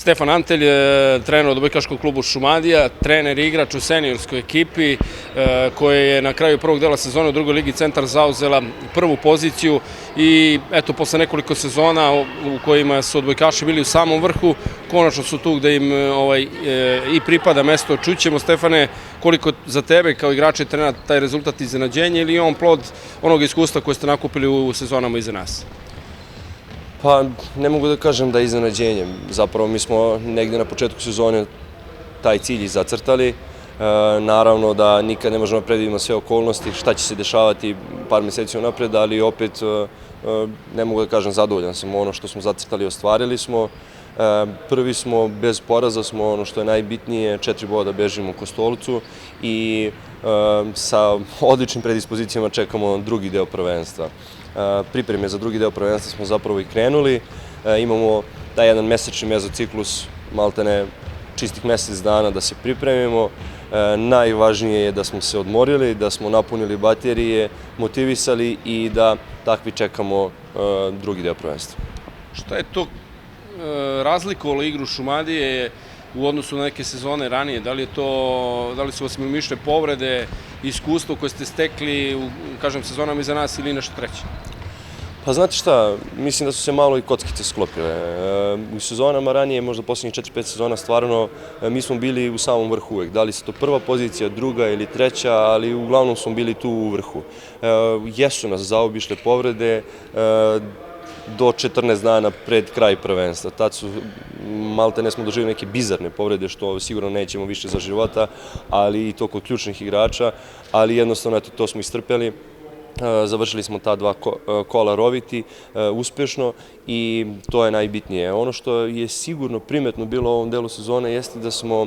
Stefan Antelj, trener odbojkaškog klubu Šumadija, trener i igrač u seniorskoj ekipi koja je na kraju prvog dela sezone u drugoj ligi Centar zauzela prvu poziciju i eto, posle nekoliko sezona u kojima su odbojkaši bili u samom vrhu, konačno su tu gde im i pripada mesto. Čućemo, Stefane, koliko za tebe kao igrača i trenera taj rezultat iznenađenje ili je on plod onog iskustva koje ste nakupili u sezonama iza nas? Pa ne mogu da kažem da je iznenađenje. Zapravo mi smo negde na početku sezone taj cilj i zacrtali. Naravno da nikad ne možemo predvidimo sve okolnosti, šta će se dešavati par meseci unapred, ali opet ne mogu da kažem zadovoljan sam. Ono što smo zacrtali ostvarili smo. Prvi smo, bez poraza smo, ono što je najbitnije, 4 boda bežimo u Kostolcu i sa odličnim predispozicijama čekamo drugi deo prvenstva. Pripreme za drugi deo prvenstva smo zapravo i krenuli. Imamo taj jedan mesečni mezociklus, maltene čistih mesec dana da se pripremimo. Najvažnije je da smo se odmorili, da smo napunili baterije, motivisali i da takvi čekamo drugi deo prvenstva. Šta je to razlikovalo igru Šumadije u odnosu na neke sezone ranije? Da li su vas mimoišle povrede, iskustvo koje ste stekli u, kažem, sezonama iza nas ili nešto treće? Pa znate šta, mislim da su se malo i kockice sklopile. U sezonama ranije, možda poslednjih 4-5 sezona, stvarno mi smo bili u samom vrhu uvek. Da li se to prva pozicija, druga ili treća, ali uglavnom smo bili tu u vrhu. Jesu nas zaobišle povrede, do 14 dana pred kraj prvenstva. Tad su, maltene smo doživjeli neke bizarne povrede, što sigurno nećemo više za života, ali i to kod ključnih igrača, ali jednostavno to smo istrpeli. Završili smo ta 2 kola roviti uspešno i to je najbitnije. Ono što je sigurno primetno bilo u ovom delu sezone jeste da smo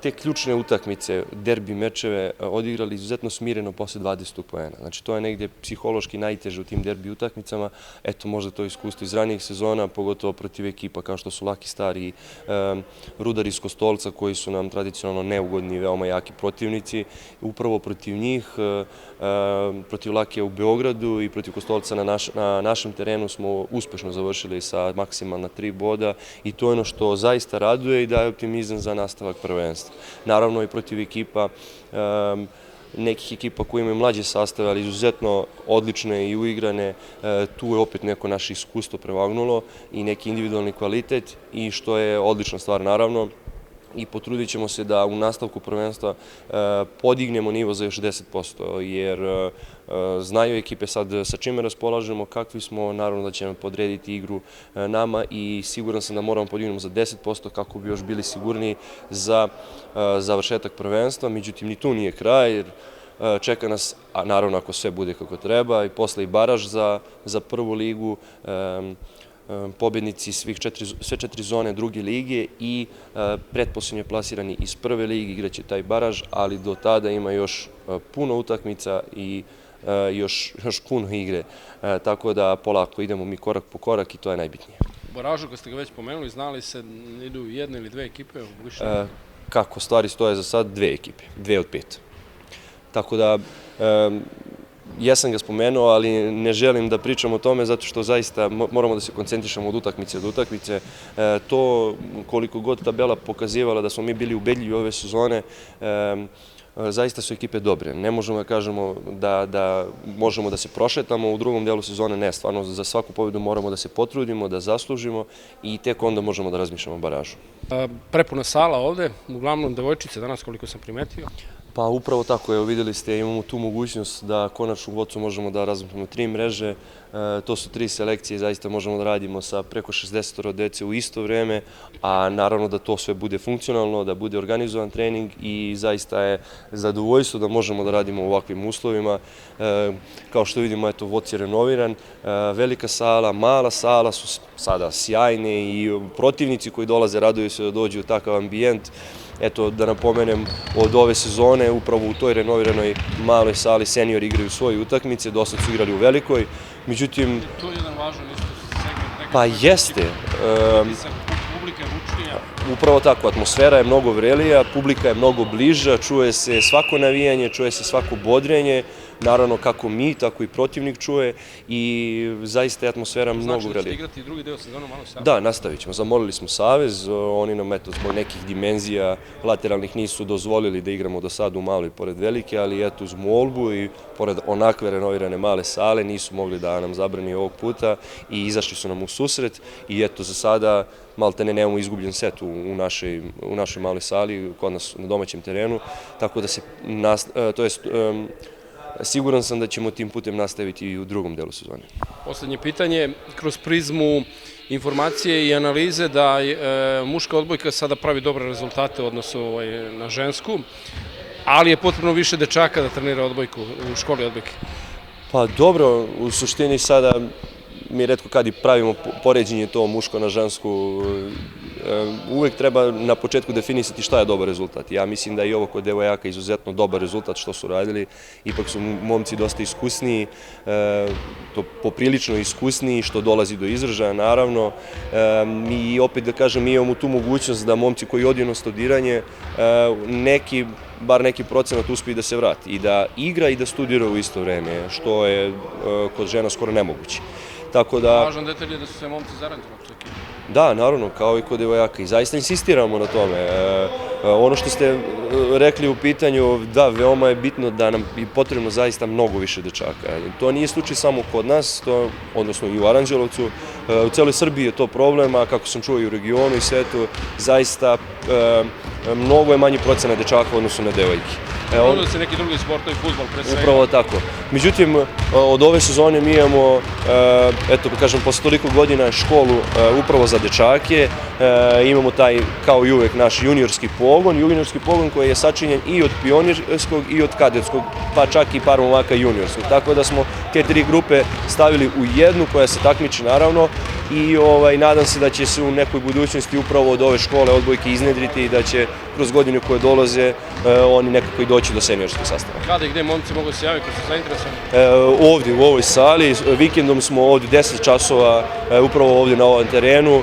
te ključne utakmice, derbi mečeve, odigrali izuzetno smireno posle 20 poena. Znači, to je negdje psihološki najteže u tim derbi utakmicama. Eto, možda to iskustvo iz ranijih sezona, pogotovo protiv ekipa kao što su Laki Star i Rudar iz Kostolca, koji su nam tradicionalno neugodni i veoma jaki protivnici. Upravo protiv njih, protiv Lakija u Beogradu i protiv Kostolca na našem terenu smo uspešno završili sa maksimalna 3 boda i to je ono što zaista raduje i daje optimizam za nastavak prvenstva. Naravno i protiv ekipa, nekih ekipa koji imaju mlađe sastave, ali izuzetno odlične i uigrane, tu je opet neko naše iskustvo prevagnulo i neki individualni kvalitet i što je odlična stvar naravno. I potrudit ćemo se da u nastavku prvenstva podignemo nivo za još 10%, jer znaju ekipe sad sa čime raspolažemo, kakvi smo, naravno da će nam podrediti igru nama i siguran sam da moramo podignemo za 10% kako bi još bili sigurniji za završetak prvenstva. Međutim, ni tu nije kraj, jer čeka nas, a naravno ako sve bude kako treba, i posle i baraž za prvu ligu, pobednici sve 4 zone druge lige i pretposlednje plasirani iz prve lige igraće taj baraž, ali do tada ima još puno utakmica i još puno igre. Tako da polako idemo mi korak po korak i to je najbitnije. U baražu, kad ste ga već pomenuli, znali se idu jedne ili dve ekipe? Kako stvari stoje za sad, 2 ekipe, 2 od 5. Tako da jesam ga spomenuo, ali ne želim da pričam o tome zato što zaista moramo da se koncentrišemo od utakmice do utakmice. To koliko god tabela pokazivala da smo mi bili ubedljivi ove sezone, zaista su ekipe dobre. Ne možemo da kažemo da možemo da se prošetamo u drugom delu sezone, ne, stvarno za svaku pobedu moramo da se potrudimo, da zaslužimo i tek onda možemo da razmišljamo o baražu. Prepuna sala ovde, uglavnom devojčice danas koliko sam primetio. Pa upravo tako, evo videli ste, imamo tu mogućnost da konačno u Gocu možemo da razmišljamo 3 mreže, to su 3 selekcije, zaista možemo da radimo sa preko 60 dece u isto vreme, a naravno da to sve bude funkcionalno, da bude organizovan trening i zaista je zadovoljstvo da možemo da radimo u ovakvim uslovima. Kao što vidimo, eto, Voc je renoviran, velika sala, mala sala su sada sjajne i protivnici koji dolaze raduju se da dođu u takav ambijent. Eto, da napomenem, od ove sezone upravo u toj renoviranoj maloj sali seniori igraju svoje utakmice, dosta su igrali u velikoj, međutim... To je jedan važan segment. Pa jeste. Publika je bučnija. Upravo tako, atmosfera je mnogo vrelija, publika je mnogo bliža, čuje se svako navijanje, čuje se svako bodrenje, naravno kako mi, tako i protivnik čuje i zaista je atmosfera mnogo Znači da vrelija. ćete igrati drugi deo sezona malo Savez? Da, nastavit ćemo. Zamolili smo Savez, oni nam zbog nekih dimenzija lateralnih nisu dozvolili da igramo do sada u maloj pored velike, ali eto uz molbu i pored onakve renovirane male sale nisu mogli da nam zabrani ovog puta i izašli su nam u susret i eto za sada maltene nemamo izgubljen set u našoj maloj sali kod nas na domaćem terenu, tako da siguran sam da ćemo tim putem nastaviti i u drugom delu sezone. Poslednje pitanje, kroz prizmu informacije i analize da muška odbojka sada pravi dobre rezultate u odnosu na žensku, ali je potrebno više dečaka da trenira odbojku u školi odbojke. Pa dobro, u suštini sada mi retko kad i pravimo poređenje to muško na žensku, uvek treba na početku definisati šta je dobar rezultat. Ja mislim da je i ovo kod devojaka izuzetno dobar rezultat što su radili, ipak su momci dosta iskusniji, poprilično iskusniji što dolazi do izražaja naravno i opet da kažem mi imamo tu mogućnost da momci koji odiju na studiranje bar neki procenat uspije da se vrati i da igra i da studira u isto vreme, što je kod žena skoro nemoguće. Važan detalj je da su se momci zarantovali u ekipu. Da, naravno, kao i kod devojaka i zaista insistiramo na tome. Ono što ste rekli u pitanju, da, veoma je bitno da nam je potrebno zaista mnogo više dečaka. To nije slučaj samo kod nas, odnosno i u Aranđelovcu, u celoj Srbiji je to problem, a kako sam čuo i u regionu i svetu, zaista mnogo je manji procenat dečaka u odnosu na devojke. Onda se neki drugi sportovi, fudbal pre svega. Upravo tako. Međutim, od ove sezone mi imamo, eto, kažem, posle toliko godina školu upravo za dečake, imamo taj, kao i uvek, naš juniorski pogon koji je sačinjen i od pionirskog i od kadetskog, pa čak i par momaka juniorskog. Tako da smo te tri grupe stavili u jednu koja se takmiči naravno i nadam se da će se u nekoj budućnosti upravo od ove škole odbojke iznedriti i da će kroz godine koje dolaze oni nekako i doći do seniorskog sastava. Kada i gde momci mogu se javiti koji su zainteresovani? Ovdje u ovoj sali, vikendom smo od 10 časova upravo ovdje na ovom terenu.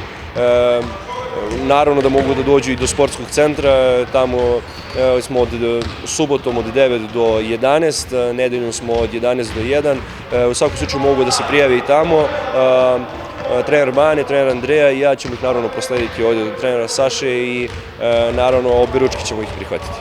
Naravno da mogu da dođu i do sportskog centra, tamo smo subotom od 9 do 11, nedeljom smo od 11 do 1, u svakom slučaju mogu da se prijave i tamo. Trener Bane, trener Andreja i ja ćemo ih naravno proslediti ovdje do trenera Saše i naravno oberučke ćemo ih prihvatiti.